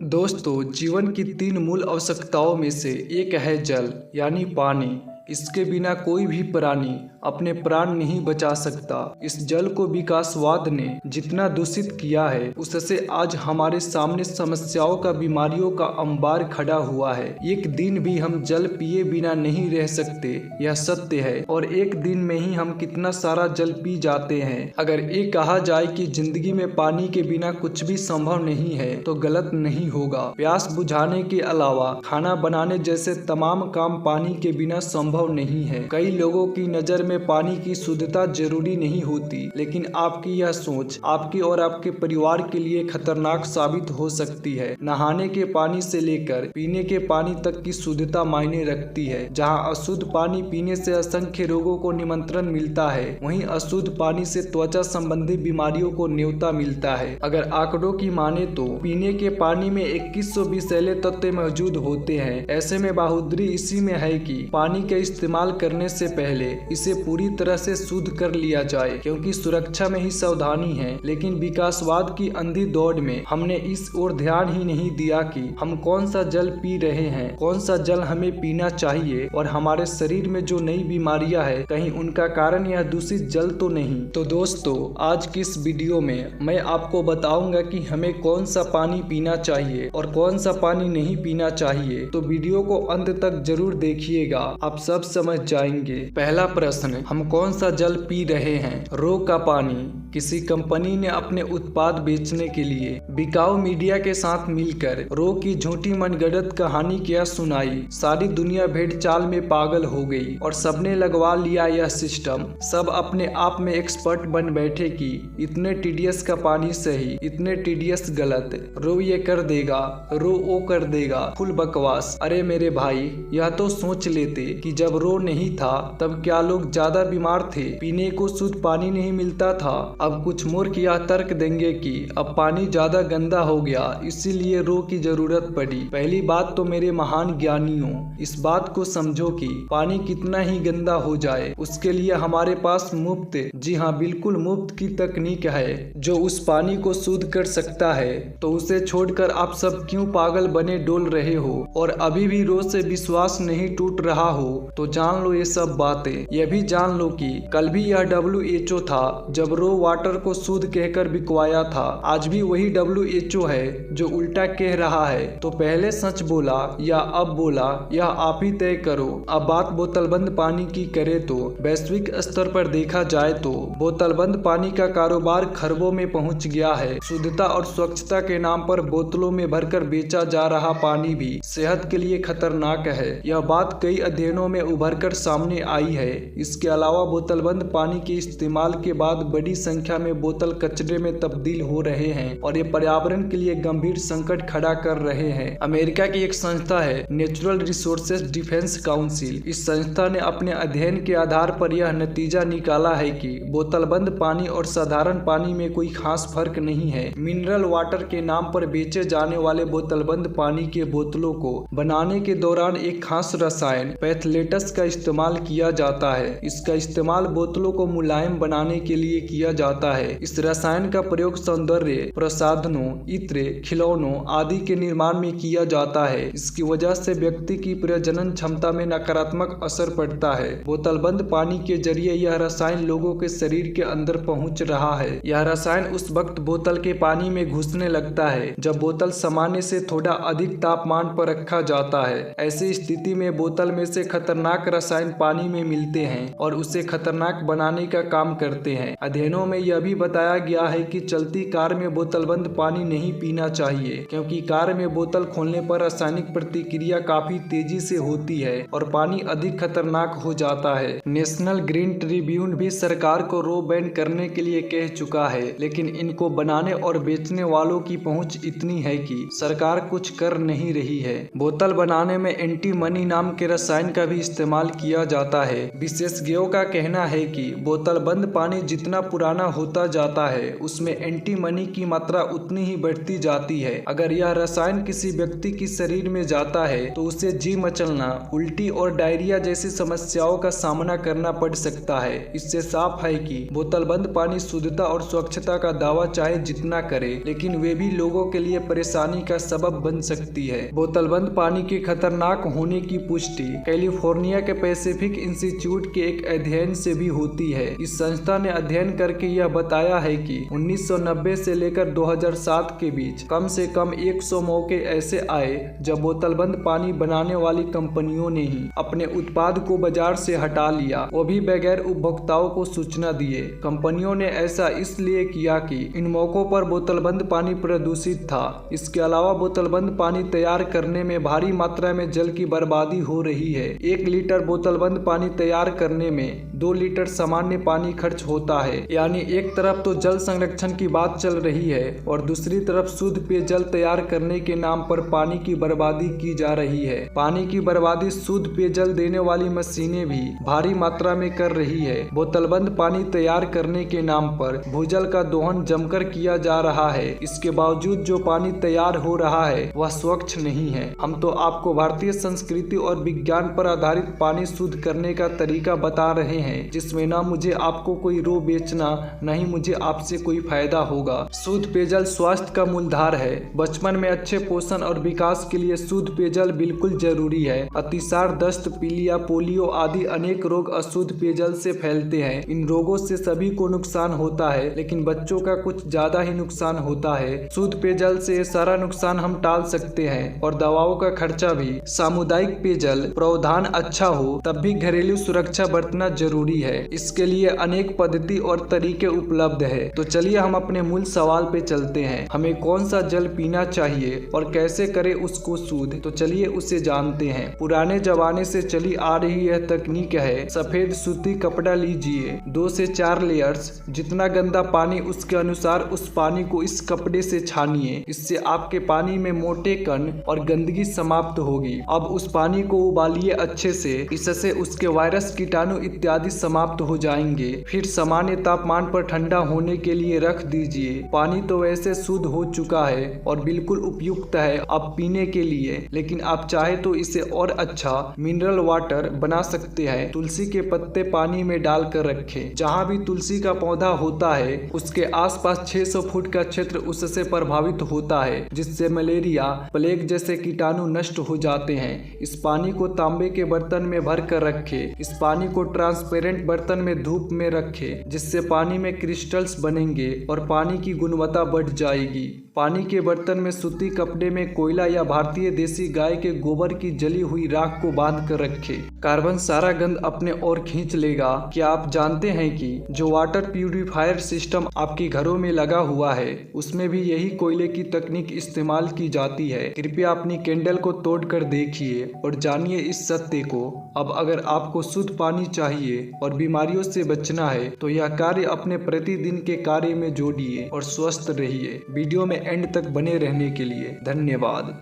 दोस्तों, जीवन की 3 मूल आवश्यकताओं में से एक है जल यानी पानी। इसके बिना कोई भी प्राणी अपने प्राण नहीं बचा सकता। इस जल को विकासवाद ने जितना दूषित किया है, उससे आज हमारे सामने समस्याओं का, बीमारियों का अंबार खड़ा हुआ है। एक दिन भी हम जल पिए बिना नहीं रह सकते, यह सत्य है। और एक दिन में ही हम कितना सारा जल पी जाते हैं। अगर ये कहा जाए कि जिंदगी में पानी के बिना कुछ भी संभव नहीं है, तो गलत नहीं होगा। प्यास बुझाने के अलावा खाना बनाने जैसे तमाम काम पानी के बिना संभव नहीं है। कई लोगों की नजर में पानी की शुद्धता जरूरी नहीं होती, लेकिन आपकी यह सोच आपके और आपके परिवार के लिए खतरनाक साबित हो सकती है। नहाने के पानी से लेकर पीने के पानी तक की शुद्धता मायने रखती है। जहां अशुद्ध पानी पीने से असंख्य रोगों को निमंत्रण मिलता है, वहीं अशुद्ध पानी से त्वचा संबंधी बीमारियों को न्योता मिलता है। अगर आंकड़ों की माने तो पीने के पानी में 2100 विषैले तत्व मौजूद होते हैं। ऐसे में बहादुरी इसी में है कि पानी के इस्तेमाल करने से पहले इसे पूरी तरह से शुद्ध कर लिया जाए, क्योंकि सुरक्षा में ही सावधानी है। लेकिन विकासवाद की अंधी दौड़ में हमने इस ओर ध्यान ही नहीं दिया कि हम कौन सा जल पी रहे हैं, कौन सा जल हमें पीना चाहिए, और हमारे शरीर में जो नई बीमारियां हैं, कहीं उनका कारण यह दूषित जल तो नहीं। तो दोस्तों, आज की इस वीडियो में मैं आपको बताऊंगा कि हमें कौन सा पानी पीना चाहिए और कौन सा पानी नहीं पीना चाहिए। तो वीडियो को अंत तक जरूर देखिएगा, आप सब समझ जाएंगे। पहला प्रश्न, हम कौन सा जल पी रहे हैं? रो का पानी। किसी कंपनी ने अपने उत्पाद बेचने के लिए बिकाऊ मीडिया के साथ मिलकर रो की झूठी मनगढ़ंत कहानी क्या सुनाई। सारी दुनिया भेड़ चाल में पागल हो गई और सबने लगवा लिया यह सिस्टम। सब अपने आप में एक्सपर्ट बन बैठे कि इतने टीडीएस का पानी सही, इतने टीडीएस गलत, रो ये कर देगा, रो वो कर देगा। फुल बकवास। अरे मेरे भाई, यह तो सोच लेते कि जब रो नहीं था तब क्या लोग ज्यादा बीमार थे, पीने को शुद्ध पानी नहीं मिलता था। अब कुछ मूर्ख यह तर्क देंगे कि अब पानी ज्यादा गंदा हो गया, इसीलिए रो की जरूरत पड़ी। पहली बात तो मेरे महान ज्ञानियों, इस बात को समझो कि पानी कितना ही गंदा हो जाए, उसके लिए हमारे पास मुफ्त, जी हाँ बिल्कुल मुफ्त की तकनीक है जो उस पानी को शुद्ध कर सकता है। तो उसे छोड़कर आप सब क्यों पागल बने डोल रहे हो और अभी भी रो से विश्वास नहीं टूट रहा हो? तो जान लो ये सब बातें। यह भी जान लो कि कल भी यह WHO था जब रो वाटर को शुद्ध कहकर बिकवाया था। आज भी वही WHO है जो उल्टा कह रहा है। तो पहले सच बोला या अब बोला, यह आप ही तय करो। अब बात बोतलबंद पानी की करे तो वैश्विक स्तर पर देखा जाए तो बोतलबंद पानी का कारोबार खरबों में पहुंच गया है। शुद्धता और स्वच्छता के नाम पर बोतलों में भरकर बेचा जा रहा पानी भी सेहत के लिए खतरनाक है। यह बात कई अध्ययनों में उभर कर सामने आई है। इसके अलावा बोतलबंद पानी के इस्तेमाल के बाद बड़ी संख्या में बोतल कचरे में तब्दील हो रहे हैं और ये पर्यावरण के लिए गंभीर संकट खड़ा कर रहे हैं। अमेरिका की एक संस्था है नेचुरल रिसोर्सेज डिफेंस काउंसिल। इस संस्था ने अपने अध्ययन के आधार पर यह नतीजा निकाला है कि बोतलबंद पानी और साधारण पानी में कोई खास फर्क नहीं है। मिनरल वाटर के नाम पर बेचे जाने वाले बोतलबंद पानी के बोतलों को बनाने के दौरान एक खास रसायन पैथलेटस का इस्तेमाल किया जाता है। इसका इस्तेमाल बोतलों को मुलायम बनाने के लिए किया जाता है। इस रसायन का प्रयोग सौंदर्य प्रसाधनों, इत्र, खिलौनों आदि के निर्माण में किया जाता है। इसकी वजह से व्यक्ति की प्रजनन क्षमता में नकारात्मक असर पड़ता है। बोतलबंद पानी के जरिए यह रसायन लोगों के शरीर के अंदर पहुंच रहा है। यह रसायन उस वक्त बोतल के पानी में घुसने लगता है जब बोतल सामान्य से थोड़ा अधिक तापमान पर रखा जाता है। ऐसी स्थिति में बोतल में से खतरनाक रसायन पानी में मिलते हैं और उसे खतरनाक बनाने का काम करते हैं। अध्ययनों में यह भी बताया गया है कि चलती कार में बोतलबंद पानी नहीं पीना चाहिए, क्योंकि कार में बोतल खोलने पर रासायनिक प्रतिक्रिया काफी तेजी से होती है और पानी अधिक खतरनाक हो जाता है। नेशनल ग्रीन ट्रिब्यून भी सरकार को रो बैन करने के लिए कह चुका है, लेकिन इनको बनाने और बेचने वालों की पहुंच इतनी है कि सरकार कुछ कर नहीं रही है। बोतल बनाने में एंटी मनी नाम के रसायन का भी इस्तेमाल किया जाता है, विशेष विशेषज्ञों का कहना है कि बोतल बंद पानी जितना पुराना होता जाता है उसमें एंटीमनी की मात्रा उतनी ही बढ़ती जाती है। अगर यह रसायन किसी व्यक्ति की शरीर में जाता है तो उसे जी मचलना, उल्टी और डायरिया जैसी समस्याओं का सामना करना पड़ सकता है। इससे साफ है कि बोतल बंद पानी शुद्धता और स्वच्छता का दावा चाहे जितना करे, लेकिन वे भी लोगों के लिए परेशानी का सबब बन सकती है। बोतल बंद पानी के खतरनाक होने की पुष्टि कैलिफोर्निया के पैसिफिक इंस्टीट्यूट के एक अध्ययन से भी होती है। इस संस्था ने अध्ययन करके यह बताया है कि 1990 से लेकर 2007 के बीच कम से कम 100 मौके ऐसे आए जब बोतल बंद पानी बनाने वाली कंपनियों ने ही अपने उत्पाद को बाजार से हटा लिया, वो भी बगैर उपभोक्ताओं को सूचना दिए। कंपनियों ने ऐसा इसलिए किया कि इन मौकों पर बोतल बंद पानी प्रदूषित था। इसके अलावा बोतल बंद पानी तैयार करने में भारी मात्रा में जल की बर्बादी हो रही है। 1 लीटर बोतल बंद पानी तैयार करने में 2 लीटर सामान्य पानी खर्च होता है। यानी एक तरफ तो जल संरक्षण की बात चल रही है और दूसरी तरफ शुद्ध पेयजल तैयार करने के नाम पर पानी की बर्बादी की जा रही है। पानी की बर्बादी शुद्ध पेयजल देने वाली मशीनें भी भारी मात्रा में कर रही है। बोतल बंद पानी तैयार करने के नाम पर भूजल का दोहन जमकर किया जा रहा है। इसके बावजूद जो पानी तैयार हो रहा है वह स्वच्छ नहीं है। हम तो आपको भारतीय संस्कृति और विज्ञान पर आधारित पानी शुद्ध करने का तरीका बता रहे हैं, जिसमें ना मुझे आपको कोई रो बेचना, न ही मुझे आपसे कोई फायदा होगा। शुद्ध पेयजल स्वास्थ्य का मूलधार है। बचपन में अच्छे पोषण और विकास के लिए शुद्ध पेयजल बिल्कुल जरूरी है। अतिसार, दस्त, पीलिया, पोलियो आदि अनेक रोग अशुद्ध पेयजल से फैलते हैं। इन रोगों से सभी को नुकसान होता है, लेकिन बच्चों का कुछ ज्यादा ही नुकसान होता है। शुद्ध पेयजल से ये सारा नुकसान हम टाल सकते हैं और दवाओं का खर्चा भी। सामुदायिक पेयजल प्रावधान अच्छा हो तब भी घरेलू सुरक्षा बरतना जरूरी है। इसके लिए अनेक पद्धति और तरीके उपलब्ध है। तो चलिए हम अपने मूल सवाल पे चलते हैं। हमें कौन सा जल पीना चाहिए और कैसे करें उसको शुद्ध, तो चलिए उसे जानते हैं। पुराने जमाने से चली आ रही यह तकनीक है। सफेद सूती कपड़ा लीजिए, 2 से 4 लेयर्स, जितना गंदा पानी उसके अनुसार उस पानी को इस कपड़े से छानिए। इससे आपके पानी में मोटे कण और गंदगी समाप्त होगी। अब उस पानी को उबालिए अच्छे से, इससे उसके वायरस, कीटाणु इत्यादि समाप्त हो जाएंगे। फिर सामान्य तापमान पर ठंडा होने के लिए रख दीजिए। पानी तो वैसे शुद्ध हो चुका है और बिल्कुल उपयुक्त है अब पीने के लिए, लेकिन आप चाहे तो इसे और अच्छा मिनरल वाटर बना सकते हैं। तुलसी के पत्ते पानी में डालकर रखें। जहाँ भी तुलसी का पौधा होता है उसके आसपास 600 फुट का क्षेत्र उससे प्रभावित होता है, जिससे मलेरिया, प्लेग जैसे कीटाणु नष्ट हो जाते हैं। इस पानी को तांबे के बर्तन में भर कर रखें। इस पानी को ट्रांसपेरेंट बर्तन में धूप में रखें, जिससे पानी में क्रिस्टल्स बनेंगे और पानी की गुणवत्ता बढ़ जाएगी। पानी के बर्तन में सूती कपड़े में कोयला या भारतीय देसी गाय के गोबर की जली हुई राख को बांध कर रखें। कार्बन सारा गंध अपने ओर खींच लेगा। क्या आप जानते हैं कि जो वाटर प्यूरिफायर सिस्टम आपके घरों में लगा हुआ है उसमें भी यही कोयले की तकनीक इस्तेमाल की जाती है। कृपया अपनी कैंडल को तोड़कर देखिए और जानिए इस सत्य को। अब अगर आपको शुद्ध पानी चाहिए और बीमारियों से बचना है तो यह कार्य अपने प्रतिदिन के कार्य में जोड़िए और स्वस्थ रहिए। वीडियो में एंड तक बने रहने के लिए धन्यवाद।